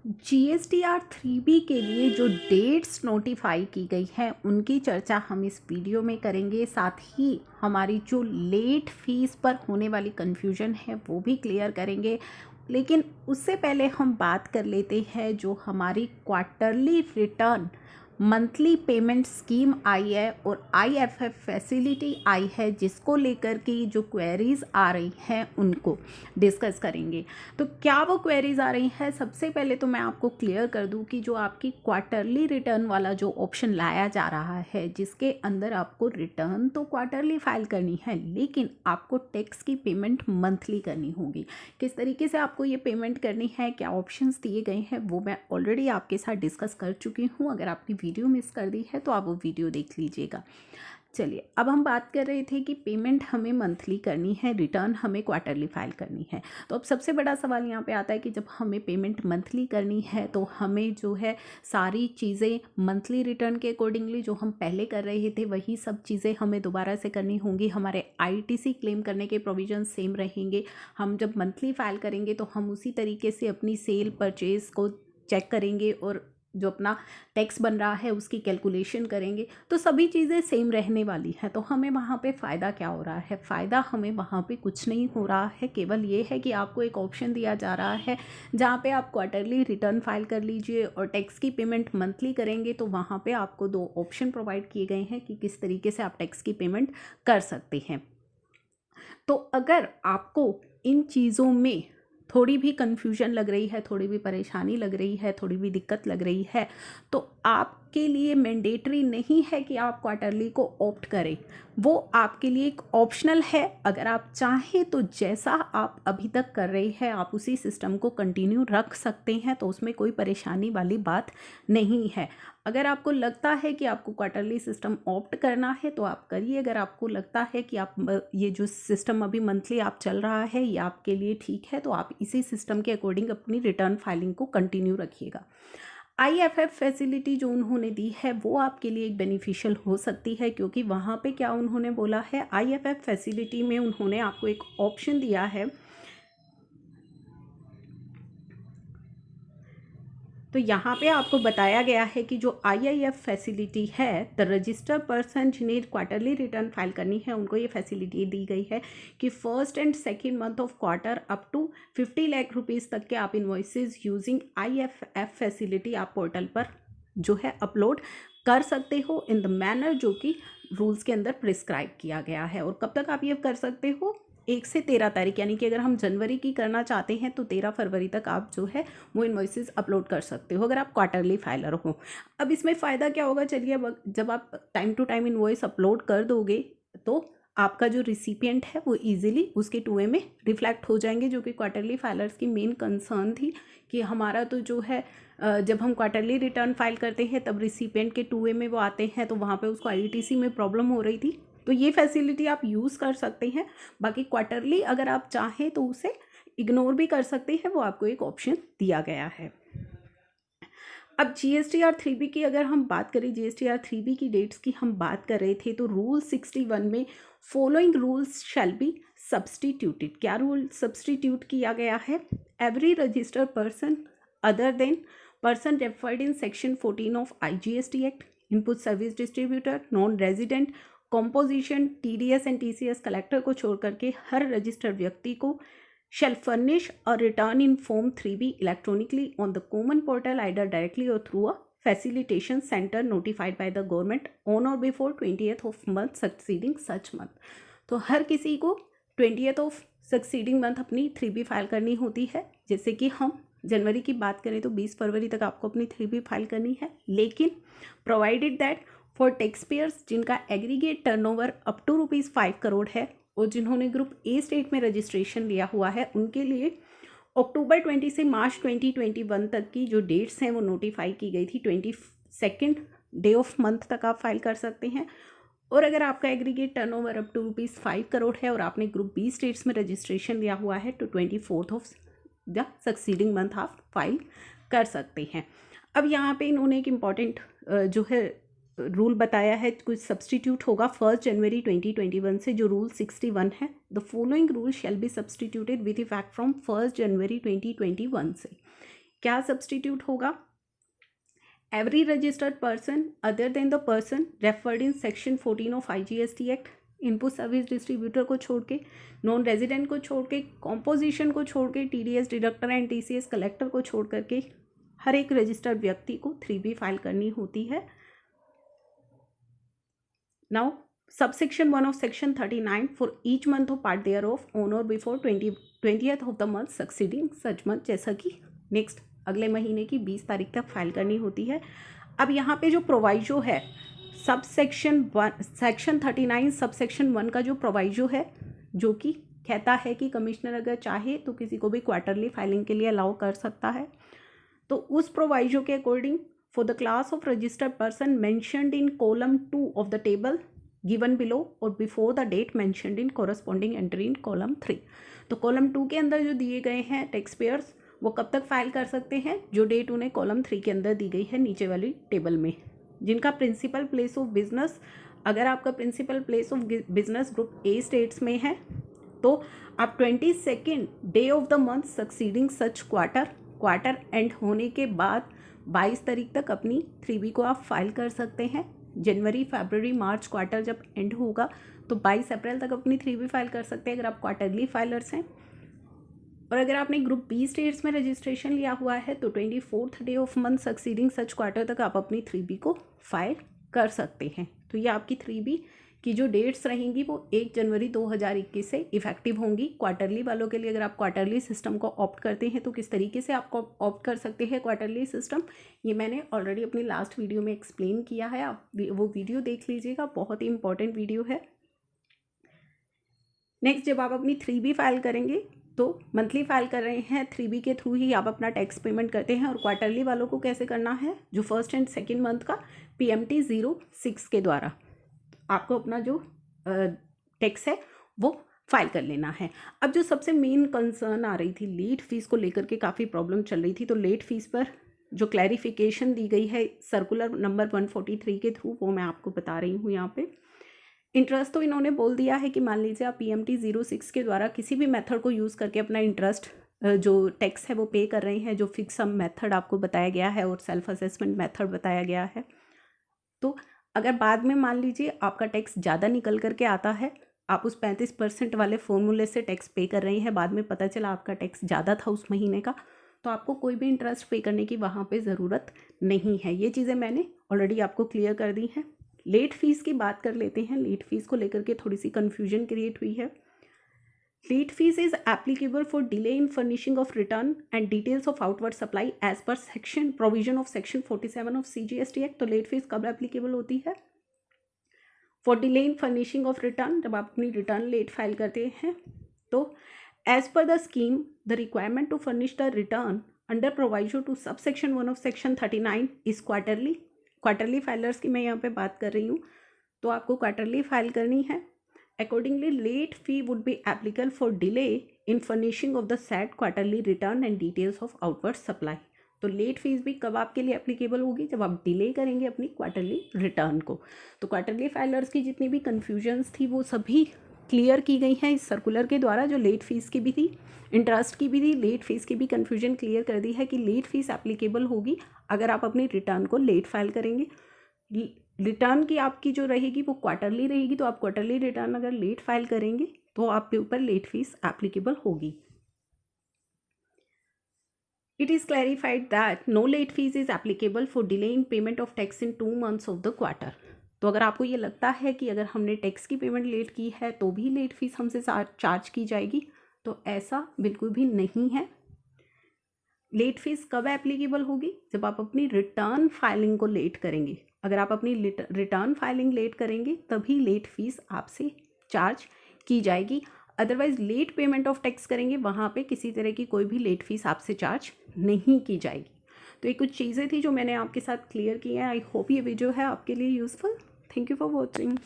GSTR 3B के लिए जो डेट्स नोटिफाई की गई हैं उनकी चर्चा हम इस वीडियो में करेंगे। साथ ही हमारी जो लेट फीस पर होने वाली कन्फ्यूजन है वो भी क्लियर करेंगे। लेकिन उससे पहले हम बात कर लेते हैं जो हमारी quarterly return monthly payment scheme आई है और IFF फैसिलिटी आई है, जिसको लेकर के जो क्वेरीज़ आ रही हैं उनको डिस्कस करेंगे। तो क्या वो क्वेरीज़ आ रही हैं, सबसे पहले तो मैं आपको क्लियर कर दूं कि जो आपकी क्वार्टरली रिटर्न वाला जो ऑप्शन लाया जा रहा है, जिसके अंदर आपको रिटर्न तो क्वार्टरली फाइल करनी है लेकिन आपको टैक्स की पेमेंट मंथली करनी होगी। किस तरीके से आपको ये पेमेंट करनी है, क्या ऑप्शंस दिए गए हैं, वो मैं ऑलरेडी आपके साथ डिस्कस कर चुकी हूँ। अगर आपकी वीडियो मिस कर दी है तो आप वो वीडियो देख लीजिएगा। चलिए, अब हम बात कर रहे थे कि पेमेंट हमें मंथली करनी है, रिटर्न हमें क्वार्टरली फाइल करनी है। तो अब सबसे बड़ा सवाल यहाँ पे आता है कि जब हमें पेमेंट मंथली करनी है तो हमें जो है सारी चीज़ें मंथली रिटर्न के अकॉर्डिंगली जो हम पहले कर रहे थे वही सब चीज़ें हमें दोबारा से करनी होंगी। हमारे ITC क्लेम करने के प्रोविजन सेम रहेंगे। हम जब मंथली फाइल करेंगे तो हम उसी तरीके से अपनी सेल परचेज़ को चेक करेंगे और जो अपना टैक्स बन रहा है उसकी कैलकुलेशन करेंगे। तो सभी चीज़ें सेम रहने वाली हैं। तो हमें वहाँ पे फ़ायदा क्या हो रहा है? फ़ायदा हमें वहाँ पे कुछ नहीं हो रहा है, केवल ये है कि आपको एक ऑप्शन दिया जा रहा है जहाँ पे आप क्वार्टरली रिटर्न फाइल कर लीजिए और टैक्स की पेमेंट मंथली करेंगे। तो वहाँ पे आपको 2 ऑप्शन प्रोवाइड किए गए हैं कि किस तरीके से आप टैक्स की पेमेंट कर सकते हैं। तो अगर आपको इन चीज़ों में थोड़ी भी कन्फ्यूजन लग रही है, थोड़ी भी परेशानी लग रही है, थोड़ी भी दिक्कत लग रही है, तो आपके लिए मैंडेटरी नहीं है कि आप क्वार्टरली को ऑप्ट करें। वो आपके लिए एक ऑप्शनल है। अगर आप चाहें तो जैसा आप अभी तक कर रहे हैं आप उसी सिस्टम को कंटिन्यू रख सकते हैं, तो उसमें कोई परेशानी वाली बात नहीं है। अगर आपको लगता है कि आपको क्वार्टरली सिस्टम ऑप्ट करना है तो आप करिए। अगर आपको लगता है कि आप ये जो सिस्टम अभी मंथली आप चल रहा है ये आपके लिए ठीक है, तो आप इसी सिस्टम के अकॉर्डिंग अपनी रिटर्न फाइलिंग को कंटिन्यू रखिएगा। IFF फैसिलिटी जो उन्होंने दी है वो आपके लिए एक बेनिफिशियल हो सकती है, क्योंकि वहाँ पे क्या उन्होंने बोला है, IFF फैसिलिटी में उन्होंने आपको एक ऑप्शन दिया है। तो यहाँ पे आपको बताया गया है कि जो IIF फैसिलिटी है, द रजिस्टर्ड पर्सन जिन्हें क्वार्टरली रिटर्न फाइल करनी है उनको ये फैसिलिटी दी गई है कि first and second month of quarter up to 50 lakh rupees तक के आप इन्वॉइसेस यूजिंग IFF फैसिलिटी आप पोर्टल पर जो है अपलोड कर सकते हो इन द मैनर जो कि रूल्स के अंदर प्रिस्क्राइब किया गया है। और कब तक आप ये कर सकते हो? 1 से 13 तारीख, यानी कि अगर हम जनवरी की करना चाहते हैं तो 13 फरवरी तक आप जो है वो इन्वॉइसेस अपलोड कर सकते हो अगर आप क्वार्टरली फाइलर हो। अब इसमें फ़ायदा क्या होगा? चलिए, अब जब आप time to time invoice upload कर दोगे तो आपका जो रिसिपिएंट है वो इजीली उसके 2A में रिफ्लेक्ट हो जाएंगे, जो कि क्वार्टरली फाइलर्स की मेन कंसर्न थी कि हमारा तो जो है जब हम क्वार्टरली रिटर्न फाइल करते हैं तब रिसिपिएंट के 2A में वो आते हैं, तो वहाँ पे उसको ITC में प्रॉब्लम हो रही थी। तो ये फैसिलिटी आप यूज़ कर सकते हैं। बाकी क्वार्टरली अगर आप चाहें तो उसे इग्नोर भी कर सकते हैं, वो आपको एक ऑप्शन दिया गया है। अब GSTR 3B की अगर हम बात करें, GSTR 3B की डेट्स की हम बात कर रहे थे, तो रूल 61 में following rules shall be substituted. क्या रूल सब्सटीट्यूट किया गया है? Every registered person other than person referred in section 14 of IGST act, input service distributor, non resident, composition, TDS and TCS collector को छोड़ करके हर रजिस्टर्ड व्यक्ति को shall furnish a return in Form 3B electronically on the common portal either directly or through a facilitation center notified by the government on or before 20th of month succeeding such month। तो हर किसी को 20th of succeeding month अपनी 3B file करनी होती है। जैसे कि हम जनवरी की बात करें तो 20 फरवरी तक आपको अपनी 3B फाइल करनी है, लेकिन provided that for tax payers जिनका aggregate turnover up to ₹5 crore है और जिन्होंने ग्रुप A स्टेट में रजिस्ट्रेशन लिया हुआ है, उनके लिए अक्टूबर 20 से मार्च 2021 तक की जो डेट्स हैं वो नोटिफाई की गई थी। 22nd डे ऑफ मंथ तक आप फाइल कर सकते हैं। और अगर आपका aggregate turnover up to ₹5 crore है और आपने ग्रुप B स्टेट्स में रजिस्ट्रेशन लिया हुआ है तो 24th of the succeeding month आप फाइल कर सकते हैं। अब यहाँ पे इन्होंने एक इम्पॉर्टेंट जो है रूल बताया है, कुछ सब्सटीट्यूट होगा 1 जनवरी 2021 से। जो रूल 61 है, the following rule shall be substituted with effect from 1 जनवरी 2021 से। क्या सब्सटीट्यूट होगा? Every registered person other than the person referred in section 14 of IGST act, input service distributor को छोड़ के, नॉन रेजिडेंट को छोड़ के, कॉम्पोजिशन को छोड़ के, TDS deductor and TCS collector को छोड़ करके हर एक रजिस्टर्ड व्यक्ति को 3B फाइल करनी होती है। Now subsection 1 of section 39 for each month of part thereof on और before 20th of the month succeeding such month, जैसा कि नेक्स्ट अगले महीने की 20 तारीख तक फाइल करनी होती है। अब यहाँ पे जो प्रोवाइजो है सेक्शन 39 सबसेक्शन 1 का जो प्रोवाइजो है, जो कि कहता है कि कमिश्नर अगर चाहे तो किसी को भी क्वार्टरली फाइलिंग के लिए अलाउ कर सकता है। तो उस प्रोवाइजो के according for the class of registered person mentioned in column 2 of the table given below और before the date mentioned in corresponding entry in column 3। तो कॉलम 2 के अंदर जो दिए गए हैं टैक्स पेयर्स वो कब तक फाइल कर सकते हैं? जो डेट उन्हें कॉलम 3 के अंदर दी गई है नीचे वाली टेबल में। जिनका प्रिंसिपल प्लेस ऑफ बिजनेस, अगर आपका principal place of business group A states में है तो आप 22nd day of the month succeeding such quarter end होने के बाद 22 तारीख तक अपनी 3B को आप फाइल कर सकते हैं। जनवरी, फरवरी, मार्च क्वार्टर जब एंड होगा तो 22 अप्रैल तक अपनी 3B फाइल कर सकते हैं अगर आप क्वार्टरली फाइलर्स हैं। और अगर आपने ग्रुप बी स्टेट्स में रजिस्ट्रेशन लिया हुआ है तो 24th day of month succeeding such quarter तक आप अपनी 3B को फाइल कर सकते हैं। तो ये आपकी 3B की जो डेट्स रहेंगी वो 1 जनवरी 2021 से इफेक्टिव होंगी। क्वार्टरली वालों के लिए अगर आप क्वार्टरली सिस्टम को ऑप्ट करते हैं तो किस तरीके से आपको ऑप्ट कर सकते हैं क्वार्टरली सिस्टम, ये मैंने ऑलरेडी अपनी लास्ट वीडियो में एक्सप्लेन किया है। आप वो वीडियो देख लीजिएगा, बहुत ही इंपॉर्टेंट वीडियो है। नेक्स्ट, जब आप अपनी 3B फाइल करेंगे तो मंथली फाइल कर रहे हैं 3B के थ्रू ही आप अपना टैक्स पेमेंट करते हैं। और क्वार्टरली वालों को कैसे करना है? जो फर्स्ट एंड सेकंड मंथ का PMT 06 के द्वारा आपको अपना जो टैक्स है वो फाइल कर लेना है। अब जो सबसे मेन कंसर्न आ रही थी लेट फीस को लेकर के, काफ़ी प्रॉब्लम चल रही थी, तो लेट फीस पर जो क्लैरिफिकेशन दी गई है सर्कुलर नंबर 143 के थ्रू वो मैं आपको बता रही हूँ। यहाँ पे इंटरेस्ट तो इन्होंने बोल दिया है कि मान लीजिए आप PMT 06 के द्वारा किसी भी मेथड को यूज़ करके अपना इंटरेस्ट जो टैक्स है वो पे कर रहे हैं, जो फिक्स सम मेथड आपको बताया गया है और सेल्फ असेसमेंट मेथड बताया गया है। तो अगर बाद में मान लीजिए आपका टैक्स ज़्यादा निकल करके आता है, आप उस 35% वाले फॉर्मूले से टैक्स पे कर रहे हैं, बाद में पता चला आपका टैक्स ज़्यादा था उस महीने का, तो आपको कोई भी इंटरेस्ट पे करने की वहाँ पे ज़रूरत नहीं है। ये चीज़ें मैंने ऑलरेडी आपको क्लियर कर दी हैं। लेट फीस की बात कर लेते हैं। लेट फीस को लेकर के थोड़ी सी कन्फ्यूजन क्रिएट हुई है। Late fees is applicable for delay in furnishing of return and details of outward supply as per section provision of section 47 of CGST act. तो लेट फीस कब एप्लीकेबल होती है? For delay in furnishing of return, जब आप अपनी return late file करते हैं तो as per the scheme the requirement to furnish the return under proviso to sub section 1 of section 39 is quarterly filers की मैं यहाँ पे बात कर रही हूँ, तो आपको क्वार्टरली फाइल करनी है। Accordingly late fee would be applicable for delay in furnishing of the set quarterly return and details of outward supply. तो लेट फीस भी कब आपके लिए एप्लीकेबल होगी? जब आप डिले करेंगे अपनी क्वार्टरली रिटर्न को। तो क्वार्टरली फाइलर्स की जितनी भी कन्फ्यूजन्स थी वो सभी क्लियर की गई हैं इस सर्कुलर के द्वारा। जो लेट फीस की भी थी, इंटरेस्ट की भी थी, लेट फीस की भी कन्फ्यूजन क्लियर कर दी है कि लेट फीस एप्लीकेबल होगी अगर आप अपनी रिटर्न को लेट फाइल करेंगे। रिटर्न की आपकी जो रहेगी वो क्वार्टरली रहेगी, तो आप क्वार्टरली रिटर्न अगर लेट फाइल करेंगे तो आपके ऊपर लेट फीस एप्लीकेबल होगी। It is clarified that no late fees is applicable for delay in payment of tax in 2 months of the quarter। तो अगर आपको ये लगता है कि अगर हमने टैक्स की पेमेंट लेट की है तो भी लेट फीस हमसे चार्ज की जाएगी, तो ऐसा बिल्कुल भी नहीं है। लेट फीस कब एप्लीकेबल होगी? जब आप अपनी रिटर्न फाइलिंग को लेट करेंगे। अगर आप अपनी रिटर्न फाइलिंग लेट करेंगे तभी लेट फीस आपसे चार्ज की जाएगी। Otherwise late payment of tax करेंगे वहाँ पे किसी तरह की कोई भी लेट फीस आपसे चार्ज नहीं की जाएगी। तो ये कुछ चीज़ें थी जो मैंने आपके साथ क्लियर की हैं। आई होप ये वीडियो है आपके लिए useful. Thank you for watching.